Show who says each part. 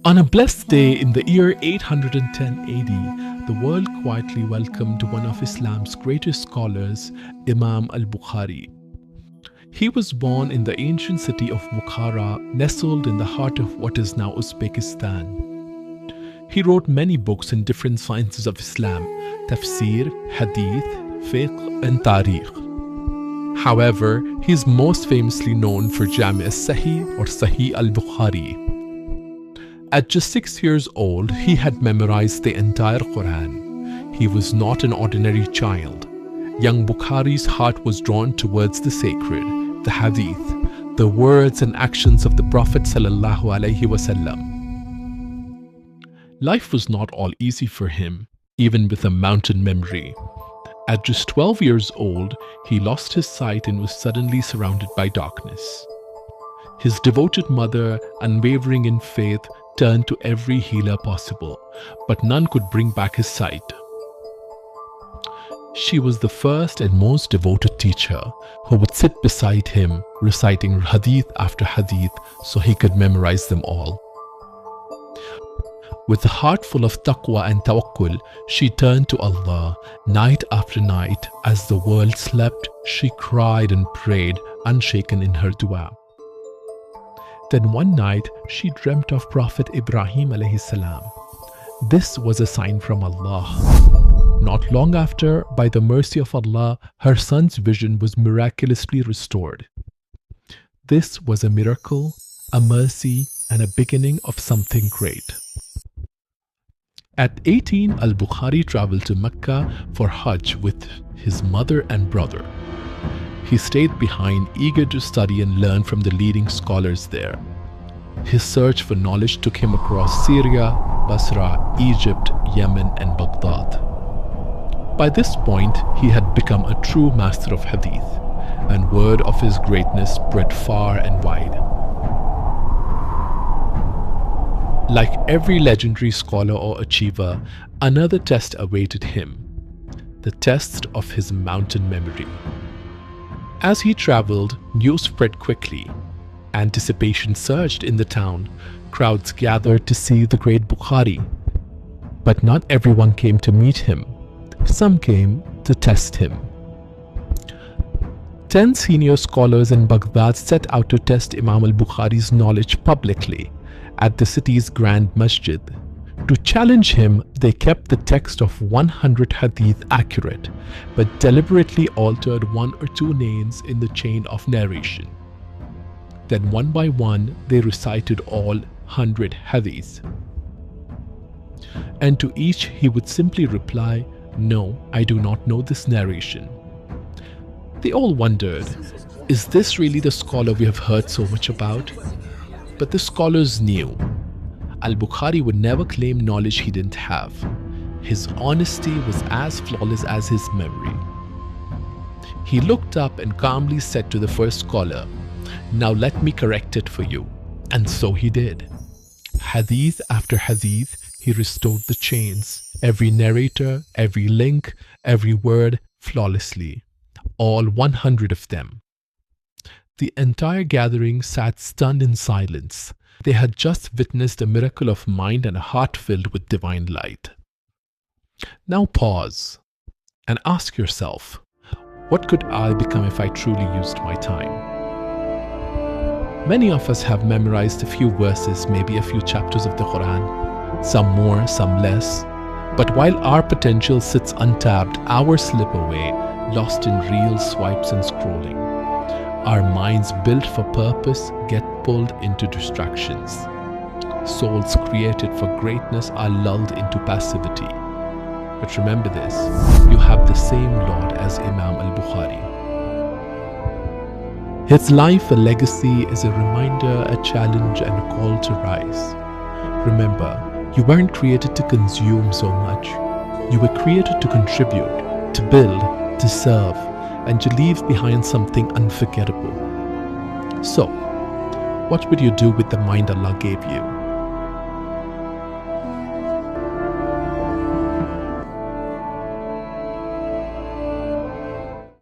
Speaker 1: On a blessed day in the year 810 AD, the world quietly welcomed one of Islam's greatest scholars, Imam Al-Bukhari. He was born in the ancient city of Bukhara, nestled in the heart of what is now Uzbekistan. He wrote many books in different sciences of Islam: tafsir, hadith, fiqh, and tarikh. However, he is most famously known for Jami' al-Sahih or Sahih al-Bukhari. At just 6 years old, he had memorized the entire Quran. He was not an ordinary child. Young Bukhari's heart was drawn towards the sacred, the Hadith, the words and actions of the Prophet ﷺ. Life was not all easy for him, even with a mountain memory. At just 12 years old, he lost his sight and was suddenly surrounded by darkness. His devoted mother, unwavering in faith, turned to every healer possible, but none could bring back his sight. She was the first and most devoted teacher who would sit beside him, reciting hadith after hadith so he could memorize them all. With a heart full of taqwa and tawakkul, she turned to Allah night after night. As the world slept, she cried and prayed, unshaken in her dua. Then one night, she dreamt of Prophet Ibrahim alayhi salam. This was a sign from Allah. Not long after, by the mercy of Allah, her son's vision was miraculously restored. This was a miracle, a mercy, and a beginning of something great. At 18, Al-Bukhari traveled to Mecca for Hajj with his mother and brother. He stayed behind, eager to study and learn from the leading scholars there. His search for knowledge took him across Syria, Basra, Egypt, Yemen, and Baghdad. By this point, he had become a true master of hadith, and word of his greatness spread far and wide. Like every legendary scholar or achiever, another test awaited him: the test of his mountain memory. As he traveled, news spread quickly. Anticipation surged in the town. Crowds gathered to see the great Bukhari. But not everyone came to meet him. Some came to test him. 10 senior scholars in Baghdad set out to test Imam al-Bukhari's knowledge publicly at the city's grand masjid. To challenge him, they kept the text of 100 hadith accurate, but deliberately altered 1 or 2 names in the chain of narration. Then one by one, they recited all 100 hadiths. And to each he would simply reply, "No, I do not know this narration." They all wondered, is this really the scholar we have heard so much about? But the scholars knew Al-Bukhari would never claim knowledge he didn't have. His honesty was as flawless as his memory. He looked up and calmly said to the first scholar, "Now let me correct it for you." And so he did. Hadith after hadith, he restored the chains, every narrator, every link, every word flawlessly. All 100 of them. The entire gathering sat stunned in silence. They had just witnessed a miracle of mind and a heart filled with divine light. Now pause and ask yourself, what could I become if I truly used my time? Many of us have memorized a few verses, maybe a few chapters of the Quran, some more, some less. But while our potential sits untapped, hours slip away, lost in reels, swipes, and scrolling. Our minds built for purpose get pulled into distractions. Souls created for greatness are lulled into passivity. But remember this, you have the same Lord as Imam al-Bukhari. His life, a legacy, is a reminder, a challenge, and a call to rise. Remember, you weren't created to consume so much. You were created to contribute, to build, to serve, and to leave behind something unforgettable. So, what would you do with the mind Allah gave you?